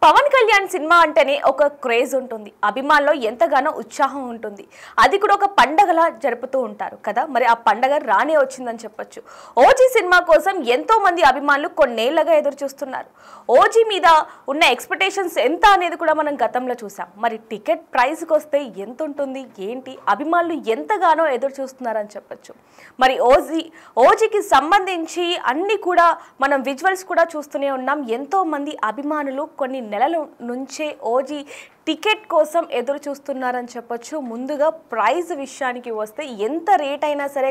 Pawan Kalyan cinema అంటేనే ఒక craze ఉంటుంది, అభిమానుల్లో ఎంతగానో ఉత్సాహం ఉంటుంది. అది కూడా ఒక పండగలా జరుపుతూ ఉంటారు కదా. మరి ఆ పండగ రానే వచ్చిందని చెప్పొచ్చు. ఓజీ సినిమా కోసం ఎంతో మంది అభిమానులు కొన్నేళ్లుగా ఎదురు చూస్తున్నారు. ఓజీ మీద ఉన్న ఎక్స్పెక్టేషన్స్ ఎంత అనేది కూడా మనం గతంలో చూసాం. మరి టికెట్ ప్రైస్కి వస్తే ఎంత ఉంటుంది, ఏంటి, అభిమానులు ఎంతగానో ఎదురు చూస్తున్నారని చెప్పొచ్చు. మరి ఓజీకి సంబంధించి అన్ని కూడా మనం విజువల్స్ కూడా చూస్తూనే ఉన్నాం. ఎంతో మంది అభిమానులు కొన్ని నెలల నుంచే ఓజీ టికెట్ కోసం ఎదురు చూస్తున్నారని చెప్పొచ్చు. ముందుగా ప్రైజ్ విషయానికి వస్తే ఎంత రేట్ అయినా సరే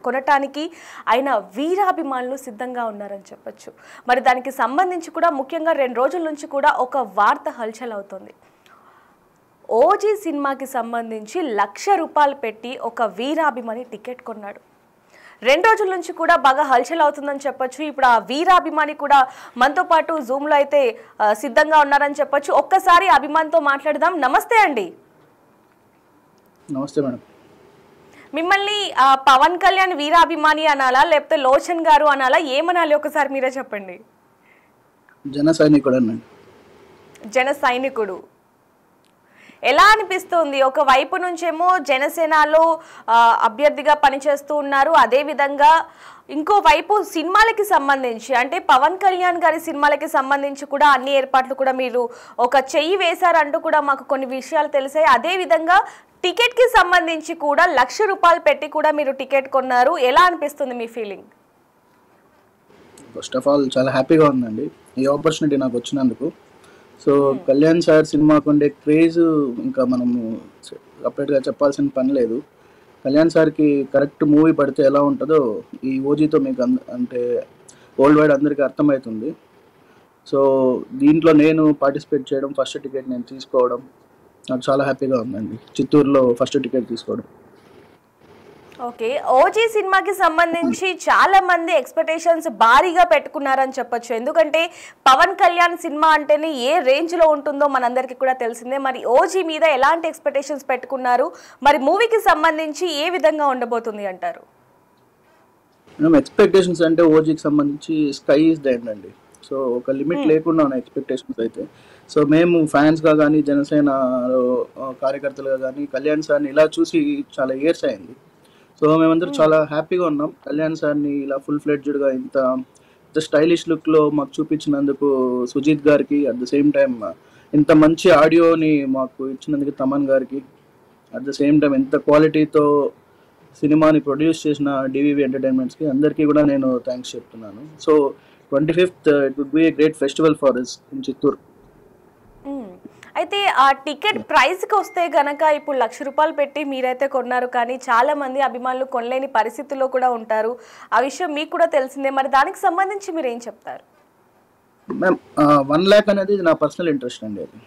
కొనటానికి ఆయన వీరాభిమానులు సిద్ధంగా ఉన్నారని చెప్పొచ్చు. మరి దానికి సంబంధించి కూడా ముఖ్యంగా 2 రోజుల నుంచి కూడా ఒక వార్త హల్చల్ అవుతుంది. ఓజీ సినిమాకి సంబంధించి ₹1,00,000 పెట్టి ఒక వీరాభిమాని టికెట్ కొన్నాడు. 2 రోజుల నుంచి కూడా బాగా హల్చల్ అవుతుందని చెప్పొచ్చు. ఇప్పుడు ఆ వీరాభిమాని కూడా మనతో పాటు జూమ్లో అయితే సిద్ధంగా ఉన్నారని చెప్పొచ్చు. ఒక్కసారి అభిమానితో మాట్లాడదాం. నమస్తే అండి. నమస్తే మేడం. మిమ్మల్ని పవన్ కళ్యాణ్ వీరాభిమాని అనాలా, లేకపోతే లోచన్ గారు అనాలా, ఏమనాలి ఒకసారి మీరే చెప్పండి. జన సైనికుడు అన్నాడు. జన సైనికుడు ఎలా అనిపిస్తుంది? ఒక వైపు నుంచేమో జనసేనలో అభ్యర్థిగా పనిచేస్తూ ఉన్నారు, అదేవిధంగా ఇంకో వైపు సినిమాలకి సంబంధించి అంటే పవన్ కళ్యాణ్ గారి సినిమాలకి సంబంధించి కూడా అన్ని ఏర్పాట్లు కూడా మీరు ఒక చెయ్యి వేశారంటూ కూడా మాకు కొన్ని విషయాలు తెలిసాయి. అదేవిధంగా టికెట్కి సంబంధించి కూడా ₹1,00,000 పెట్టి కూడా మీరు టికెట్ కొన్నారు. ఎలా అనిపిస్తుంది మీ ఫీలింగ్? ఫస్ట్ ఆఫ్ ఆల్ చాలా హ్యాపీగా ఉందండి ఈ ఆపర్చునిటీ నాకు వచ్చినందుకు. సో కళ్యాణ్ సార్ సినిమాకు ఉండే క్రేజ్ ఇంకా మనము సపరేట్గా చెప్పాల్సిన పని లేదు. కళ్యాణ్ సార్కి కరెక్ట్ మూవీ పడితే ఎలా ఉంటుందో ఈ ఓజీతో మీకు అంటే వరల్డ్ వైడ్ అందరికీ అర్థమవుతుంది. సో దీంట్లో నేను పార్టిసిపేట్ చేయడం, ఫస్ట్ టికెట్ నేను తీసుకోవడం నాకు చాలా హ్యాపీగా ఉందండి. చిత్తూరులో ఫస్ట్ టికెట్ తీసుకోవడం. ఓకే, ఓజీ సినిమాకి సంబంధించి చాలా మంది ఎక్స్పెక్టేషన్స్ భారీగా పెట్టుకున్నారని చెప్పొచ్చు. ఎందుకంటే పవన్ కళ్యాణ్ సినిమా అంటేనే ఏ రేంజ్లో ఉంటుందో మనందరికీ కూడా తెలిసిందే. మరి ఓజీ మీద ఎలాంటి ఎక్స్పెక్టేషన్స్ పెట్టుకున్నారు, మరి మూవీకి సంబంధించి ఏ విధంగా ఉండబోతుంది అంటారు? ఎక్స్పెక్టేషన్స్ అంటే ఓజీకి సంబంధించి స్కై ఇస్ ద ఎండ్ అండి. సో ఒక లిమిట్ లేకుండా ఉన్న ఎక్స్పెక్టేషన్స్ అయితే. సో మేము ఫ్యాన్స్గా కానీ జనసేన కార్యకర్తలుగా కానీ కళ్యాణ్ సార్ని ఇలా చూసి చాలా ఇయర్స్ అయింది. సో మేమందరం చాలా హ్యాపీగా ఉన్నాం. కళ్యాణ్ సార్ని ఇలా ఫుల్ ఫ్లెడ్జ్డ్గా ఇంత స్టైలిష్ లుక్లో మాకు చూపించినందుకు సుజిత్ గారికి, అట్ ద సేమ్ టైం ఇంత మంచి ఆడియోని మాకు ఇచ్చినందుకు తమన్ గారికి, అట్ ద సేమ్ టైం ఎంత క్వాలిటీతో సినిమాని ప్రొడ్యూస్ చేసిన డివివి ఎంటర్టైన్మెంట్స్కి అందరికీ కూడా నేను థ్యాంక్స్ చెప్తున్నాను. So 25th it would be a great festival for us in Chittoor. అయితే ఆ టికెట్ ప్రైస్కి వస్తే కనుక ఇప్పుడు ₹1,00,000 పెట్టి మీరైతే కొన్నారు, కానీ చాలా మంది అభిమానులు కొనలేని పరిస్థితుల్లో కూడా ఉంటారు. ఆ విషయం మీకు కూడా తెలిసిందే. మరి దానికి సంబంధించి మీరు ఏం చెప్తారు? మ్యామ్ 1 lakh అనేది నా పర్సనల్ ఇంట్రెస్ట్ అండి అది.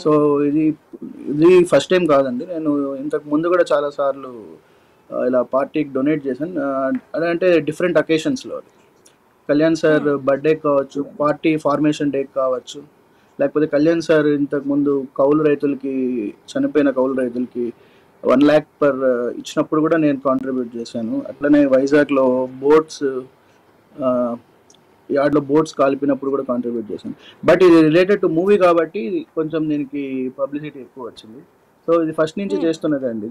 సో ఇది ఫస్ట్ టైం కాదండి. నేను ఇంతకు ముందు కూడా చాలా సార్లు ఇలా పార్టీకి డొనేట్ చేశాను. అదంటే డిఫరెంట్ అకేషన్స్లో కళ్యాణ్ సార్ బర్త్డే కావచ్చు, పార్టీ ఫార్మేషన్ డే కావచ్చు, లేకపోతే కళ్యాణ్ సార్ ఇంతకుముందు కౌలు రైతులకి, చనిపోయిన కౌలు రైతులకి 1 lakh పర్ ఇచ్చినప్పుడు కూడా నేను కాంట్రిబ్యూట్ చేశాను. అట్లనే వైజాగ్లో బోట్స్ యార్డ్లో బోట్స్ కాలిపినప్పుడు కూడా కాంట్రిబ్యూట్ చేశాను. బట్ ఇది రిలేటెడ్ టు మూవీ కాబట్టి కొంచెం దీనికి పబ్లిసిటీ ఎక్కువ వచ్చింది. సో ఇది ఫస్ట్ నుంచి చేస్తున్నదండి.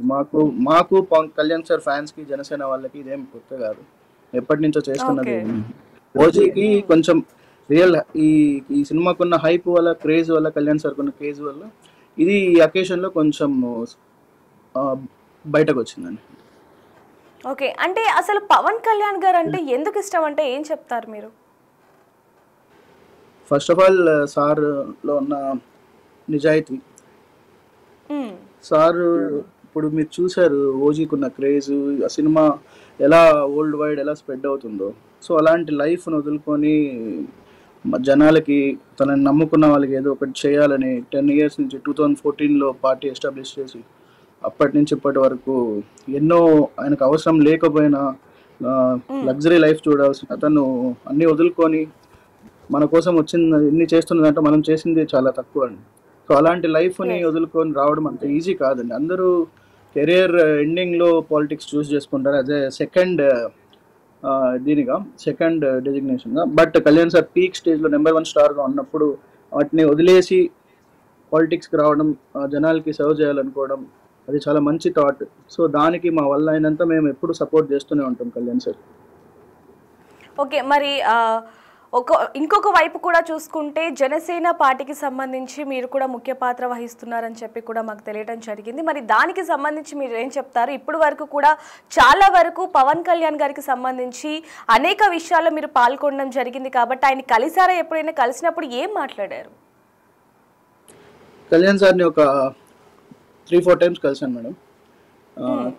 మాకు కళ్యాణ్ సార్ ఫ్యాన్స్కి, జనసేన వాళ్ళకి ఇదేం కొత్త కాదు, ఎప్పటి నుంచో చేస్తున్నది. ఓజీకి కొంచెం రియల్ ఈ సినిమాకున్న హైప్ వల్ల, క్రేజ్ వల్ల, కళ్యాణ్ సార్కి ఉన్న క్రేజ్ వల్ల ఇది ఈ అకేషన్లో కొంచెం బయటకు వచ్చిందండి. ఓకే, అంటే అసలు పవన్ కళ్యాణ్ గారు అంటే ఎందుకు ఇష్టం అంటే ఏం చెప్తారు మీరు? ఫస్ట్ ఆఫ్ ఆల్ సార్లో ఉన్న నిజాయితీ. సార్ ఇప్పుడు మీరు చూశారు ఓజీకి ఉన్న క్రేజ్, ఆ సినిమా ఎలా వరల్డ్ వైడ్ ఎలా స్ప్రెడ్ అవుతుందో. సో అలాంటి లైఫ్ను వదులుకొని జనాలకి, తనని నమ్ముకున్న వాళ్ళకి ఏదో ఒకటి చేయాలని 10 years నుంచి 2014లో పార్టీ ఎస్టాబ్లిష్ చేసి అప్పటి నుంచి ఇప్పటి వరకు ఎన్నో ఆయనకు అవసరం లేకపోయినా లగ్జరీ లైఫ్ చూడాల్సిన అతను అన్నీ వదులుకొని మన కోసం వచ్చింది ఎన్ని చేస్తున్నదంటే మనం చేసింది చాలా తక్కువ అండి. సో అలాంటి లైఫ్ని వదులుకొని రావడం అంత ఈజీ కాదండి. అందరూ కెరియర్ ఎండింగ్లో పాలిటిక్స్ చూస్ చేసుకుంటారు యాజ్ ఏ సెకండ్ దీనిగా, సెకండ్ డెసిగ్నేషన్గా. బట్ కళ్యాణ్ సార్ పీక్ స్టేజ్లో నెంబర్ 1 స్టార్గా ఉన్నప్పుడు వాటిని వదిలేసి పాలిటిక్స్కి రావడం, జనాలకి సర్వ్ చేయాలనుకోవడం, అది చాలా మంచి థాట్. సో దానికి మా వల్ల అయినంత మేము ఎప్పుడు సపోర్ట్ చేస్తూనే ఉంటాం కళ్యాణ్ సార్. ఓకే, మరి ఇంకొక వైపు కూడా చూసుకుంటే జనసేన పార్టీకి సంబంధించి మీరు కూడా ముఖ్య పాత్ర వహిస్తున్నారని చెప్పి కూడా మాకు తెలియడం జరిగింది. మరి దానికి సంబంధించి మీరు ఏం చెప్తారు? ఇప్పుడు వరకు కూడా చాలా వరకు పవన్ కళ్యాణ్ గారికి సంబంధించి అనేక విషయాల్లో మీరు పాల్గొనడం జరిగింది కాబట్టి ఆయన కలిసారా? ఎప్పుడైనా కలిసినప్పుడు ఏం మాట్లాడారు? కళ్యాణ్ సార్ని ఒక 3-4 టైమ్స్ కలిసాను madam.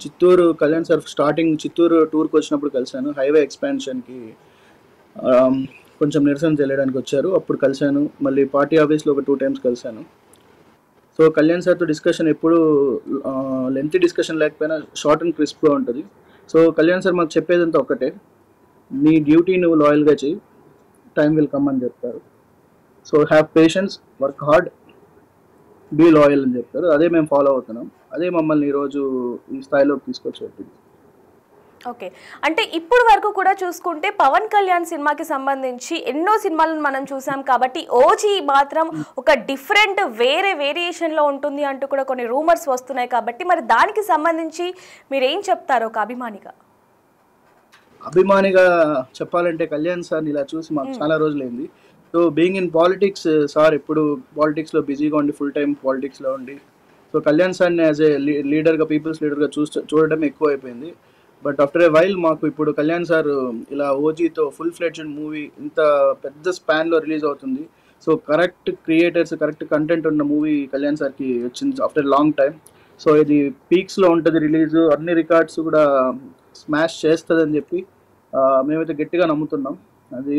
Chittoor Kalyan sir starting Chittoor టూర్కి వచ్చినప్పుడు కలిశాను. హైవే ఎక్స్పాన్షన్కి కొంచెం నిరసన తెలియడానికి వచ్చారు, అప్పుడు కలిశాను. మళ్ళీ పార్టీ ఆఫీస్లో ఒక 2 టైమ్స్ కలిశాను. సో కళ్యాణ్ సార్తో డిస్కషన్ ఎప్పుడు లెంతీ డిస్కషన్ లేకపోయినా షార్ట్ అండ్ క్రిస్ప్గా ఉంటుంది. సో కళ్యాణ్ సార్ మాకు చెప్పేదంతా ఒకటే, నీ డ్యూటీ నువ్వు లాయల్గా చెయ్యి, టైం విల్ కమ్ అని చెప్తారు. So have patience, work hard, be loyal అని చెప్తారు. అదే మేము ఫాలో అవుతున్నాం. అదే మమ్మల్ని ఈరోజు ఈ స్థాయిలోకి తీసుకొచ్చేది. ఓకే, అంటే ఇప్పుడు వరకు కూడా చూసుకుంటే పవన్ కళ్యాణ్ సినిమాకి సంబంధించి ఎన్నో సినిమాలను మనం చూసాం కాబట్టి ఓజీ మాత్రం ఒక డిఫరెంట్ వేరియేషన్లో ఉంటుంది అంటూ కూడా కొన్ని రూమర్స్ వస్తున్నాయి కాబట్టి మరి దానికి సంబంధించి మీరు ఏం చెప్తారు ఒక అభిమానిగా చెప్పాలంటే కళ్యాణ్ సార్ని ఇలా చూసి మాకు చాలా రోజులైంది. So being in politics, sir ఎప్పుడు పాలిటిక్స్లో బిజీగా ఉండి ఫుల్ టైం పాలిటిక్స్లో ఉండి, సో కళ్యాణ్ సార్ని యాజ్ ఏ లీడర్గా, పీపుల్స్ లీడర్గా చూడడం ఎక్కువ అయిపోయింది. బట్ ఆఫ్టర్ ఏ వైల్ మాకు ఇప్పుడు కళ్యాణ్ సార్ ఇలా ఓజీతో ఫుల్ ఫ్లెడ్జ్డ్ మూవీ ఇంత పెద్ద స్పాన్లో రిలీజ్ అవుతుంది. So correct creators, correct content ఉన్న మూవీ కళ్యాణ్ సార్కి వచ్చింది ఆఫ్టర్ లాంగ్ టైం. సో ఇది పీక్స్లో ఉంటుంది రిలీజ్, అన్ని రికార్డ్స్ కూడా స్మాష్ చేస్తుందని చెప్పి మేమైతే గట్టిగా నమ్ముతున్నాం. అది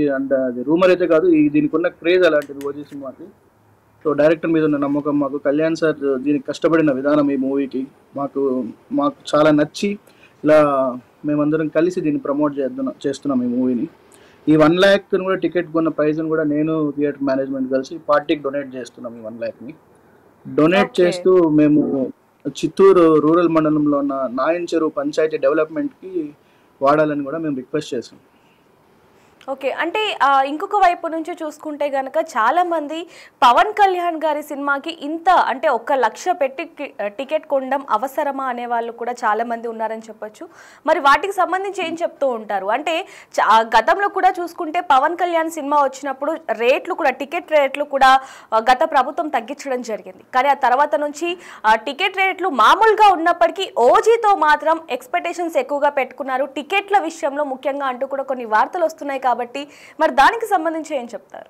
రూమర్ అయితే కాదు, దీనికి ఉన్న క్రేజ్ అలాంటిది ఓజీ సినిమాకి. సో డైరెక్టర్ మీద ఉన్న నమ్మకం, మాకు కళ్యాణ్ సార్ దీనికి కష్టపడిన విధానం ఈ మూవీకి మాకు చాలా నచ్చి ఇలా మేమందరం కలిసి దీన్ని ప్రమోట్ చేస్తున్నాం ఈ మూవీని. ఈ 1 lakh కూడా టికెట్ కొన్న ప్రైజ్ని కూడా నేను థియేటర్ మేనేజ్మెంట్ కలిసి పార్టీకి డొనేట్ చేస్తున్నాం. ఈ 1 lakh డొనేట్ చేస్తూ మేము చిత్తూరు రూరల్ మండలంలో ఉన్న నాయన్ చెరువు పంచాయతీ డెవలప్మెంట్కి వాడాలని కూడా మేము రిక్వెస్ట్ చేసాం. ఓకే, అంటే ఇంకొక వైపు నుంచి చూసుకుంటే కనుక చాలామంది పవన్ కళ్యాణ్ గారి సినిమాకి ఇంత అంటే 1 లక్ష పెట్టి టికెట్ కొనడం అవసరమా అనే వాళ్ళు కూడా చాలామంది ఉన్నారని చెప్పొచ్చు. మరి వాటికి సంబంధించి ఏం చెప్తూ ఉంటారు? అంటే గతంలో కూడా చూసుకుంటే పవన్ కళ్యాణ్ సినిమా వచ్చినప్పుడు టికెట్ రేట్లు కూడా గత ప్రభుత్వం తగ్గించడం జరిగింది. కానీ ఆ తర్వాత నుంచి టికెట్ రేట్లు మామూలుగా ఉన్నప్పటికీ ఓజీతో మాత్రం ఎక్స్పెక్టేషన్స్ ఎక్కువగా పెట్టుకున్నారు టికెట్ల విషయంలో ముఖ్యంగా అంటూ కూడా కొన్ని వార్తలు వస్తున్నాయి. కాబట్టి మరి దానికి సంబంధించి ఏం చెప్తారు?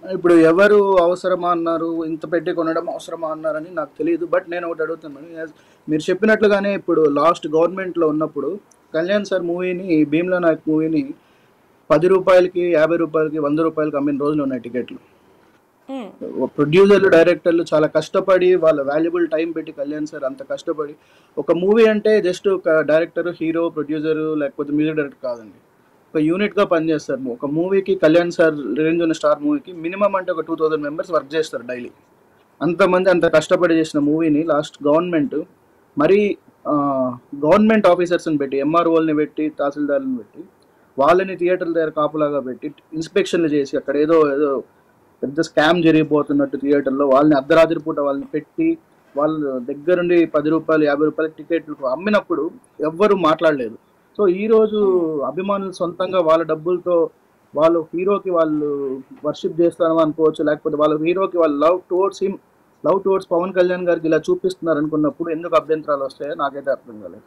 ఇప్పుడు ఎవరు అవసరమా అన్నారు, ఇంత పెట్టి కొనడం అవసరమా అన్నారని నాకు తెలియదు. బట్ నేను ఒకటి అడుగుతున్నాను, మీరు చెప్పినట్లుగానే ఇప్పుడు లాస్ట్ గవర్నమెంట్లో ఉన్నప్పుడు కళ్యాణ్ సార్ మూవీని, భీమ్లా నాయక్ మూవీని 10 రూపాయలకి, 50 రూపాయలకి, 100 రూపాయలకి అమ్మిన రోజులు ఉన్నాయి టికెట్లు. ప్రొడ్యూసర్లు, డైరెక్టర్లు చాలా కష్టపడి వాళ్ళ వాల్యుబుల్ టైం పెట్టి కళ్యాణ్ సార్ అంత కష్టపడి, ఒక మూవీ అంటే జస్ట్ ఒక డైరెక్టర్, హీరో, ప్రొడ్యూసర్ లేకపోతే మ్యూజిక్ డైరెక్టర్ కాదండి, ఒక యూనిట్గా పనిచేస్తారు. ఒక మూవీకి కళ్యాణ్ సార్ రేంజ్ ఉన్న స్టార్ మూవీకి మినిమం అంటే ఒక 2000 మెంబర్స్ వర్క్ చేస్తారు డైలీ. అంతమంది అంత కష్టపడి చేసిన మూవీని లాస్ట్ గవర్నమెంట్ మరి గవర్నమెంట్ ఆఫీసర్స్ని పెట్టి, ఎంఆర్ఓల్ని పెట్టి, తహసీల్దార్ని పెట్టి, వాళ్ళని థియేటర్ల దగ్గర కాపులాగా పెట్టి ఇన్స్పెక్షన్లు చేసి అక్కడ ఏదో పెద్ద స్కామ్ జరిగిపోతున్నట్టు థియేటర్లో వాళ్ళని అర్ధరాత్రి పూట వాళ్ళని పెట్టి వాళ్ళ దగ్గరుండి 10 రూపాయలు, 50 రూపాయల టికెట్లు అమ్మినప్పుడు ఎవ్వరూ మాట్లాడలేదు. సో ఈరోజు అభిమానులు సొంతంగా వాళ్ళ డబ్బులతో వాళ్ళు హీరోకి వాళ్ళు వర్షిప్ చేస్తారని అనుకోవచ్చు, లేకపోతే వాళ్ళ హీరోకి వాళ్ళు లవ్ టువర్డ్స్ పవన్ కళ్యాణ్ గారికి ఇలా చూపిస్తున్నారు అనుకున్నప్పుడు ఎందుకు అభ్యంతరాలు వస్తాయో నాకైతే అర్థం కాలేదు.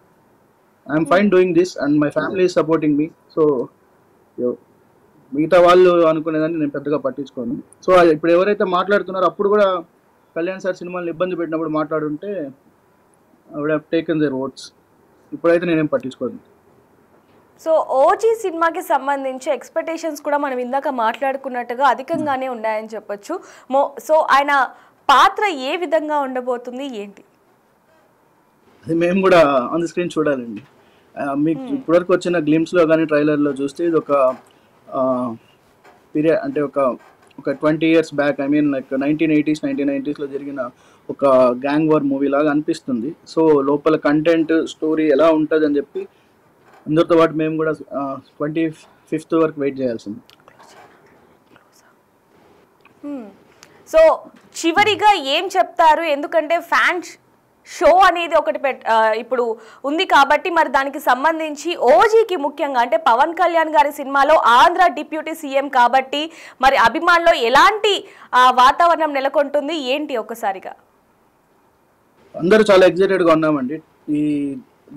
I'm fine doing this and my family is supporting me. So మిగతా వాళ్ళు అనుకునేదాన్ని నేను పెద్దగా పట్టించుకోను. సో ఇప్పుడు ఎవరైతే మాట్లాడుతున్నారో అప్పుడు కూడా కళ్యాణ్ సార్ సినిమాలను ఇబ్బంది పెట్టినప్పుడు మాట్లాడుంటే I would have taken their votes. ఇప్పుడైతే నేనేం పట్టించుకోను. సో ఓజీ సినిమాకి సంబంధించి ఎక్స్పెక్టేషన్స్ కూడా మనం ఇందాక మాట్లాడుకున్నట్టుగా అధికంగానే ఉన్నాయని చెప్పొచ్చు. సో ఆయన పాత్ర ఏ విధంగా ఉండబోతుంది ఏంటి? అది మేము కూడా ఆన్ ది స్క్రీన్ చూడాలండి. మీకు ఇప్పటివరకు వచ్చిన గ్లిమ్స్లో కానీ ట్రైలర్లో చూస్తే ఇది ఒక పీరియడ్ అంటే ఒక 20 years back, I mean like 1980s 1990sలో జరిగిన ఒక గ్యాంగ్ వార్ మూవీ లాగా అనిపిస్తుంది. సో లోపల కంటెంట్, స్టోరీ ఎలా ఉంటుంది అని చెప్పి అందరితో పాటు మేము కూడా 25th వరకు వెయిట్ చేయాల్సింది. సో చివరిగా ఏం చెప్తారు? ఎందుకంటే ఫ్యాన్స్ షో అనేది ఒకటి ఇప్పుడు ఉంది కాబట్టి మరి దానికి సంబంధించి ఓజీకి ముఖ్యంగా అంటే పవన్ కళ్యాణ్ గారి సినిమాలో ఆంధ్ర డిప్యూటీ సీఎం కాబట్టి మరి అభిమానుల్లో ఎలాంటి వాతావరణం నెలకొంటుంది ఏంటి ఒక్కసారిగా? అందరూ చాలా ఎక్సైటెడ్గా ఉన్నామండి. ఈ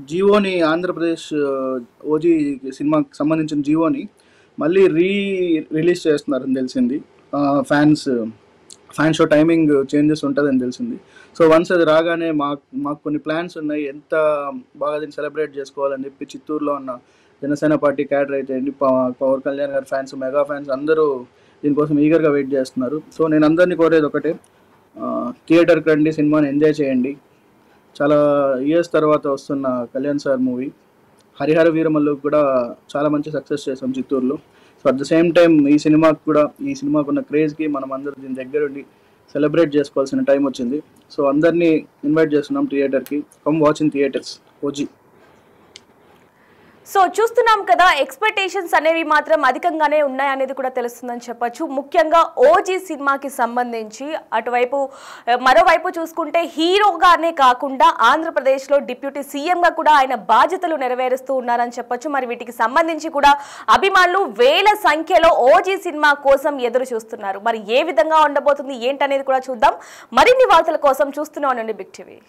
జియోని ఆంధ్రప్రదేశ్ ఓజీ సినిమాకి సంబంధించిన జియోని మళ్ళీ రిలీజ్ చేస్తున్నారని తెలిసింది. ఫ్యాన్ షో టైమింగ్ చేంజెస్ ఉంటుందని తెలిసింది. సో వన్స్ అది రాగానే మాకు కొన్ని ప్లాన్స్ ఉన్నాయి, ఎంత బాగా దీన్ని సెలబ్రేట్ చేసుకోవాలని చెప్పి చిత్తూరులో ఉన్న జనసేన పార్టీ క్యాడర్ అయితే పవన్ కళ్యాణ్ గారి ఫ్యాన్స్, మెగా ఫ్యాన్స్ అందరూ దీనికోసం ఈగర్గా వెయిట్ చేస్తున్నారు. సో నేను అందరినీ కోరేది ఒకటే, థియేటర్కి రండి, సినిమాని ఎంజాయ్ చేయండి. చాలా ఇయర్స్ తర్వాత వస్తున్న కళ్యాణ్ సార్ మూవీ హరిహర వీరమల్లు కూడా చాలా మంచి సక్సెస్ చేసాం చిత్తూరులో. So at the same time ఈ సినిమాకున్న క్రేజ్కి మనం అందరూ దీని దగ్గరుండి సెలబ్రేట్ చేసుకోవాల్సిన టైం వచ్చింది. సో అందరినీ ఇన్వైట్ చేస్తున్నాం థియేటర్కి. Come watch in theatres OG. So చూస్తున్నాం కదా, ఎక్స్పెక్టేషన్స్ అనేవి మాత్రం అధికంగానే ఉన్నాయనేది కూడా తెలుస్తుందని చెప్పొచ్చు. ముఖ్యంగా ఓజీ సినిమాకి సంబంధించి మరోవైపు చూసుకుంటే హీరోగానే కాకుండా ఆంధ్రప్రదేశ్లో డిప్యూటీ సీఎంగా కూడా ఆయన బాధ్యతలు నెరవేరుస్తూ ఉన్నారని చెప్పొచ్చు. మరి వీటికి సంబంధించి కూడా అభిమానులు వేల సంఖ్యలో ఓజీ సినిమా కోసం ఎదురు చూస్తున్నారు. మరి ఏ విధంగా ఉండబోతుంది ఏంటనేది కూడా చూద్దాం. మరిన్ని వార్తల కోసం చూస్తూనే ఉండండి బిగ్ టీవీ.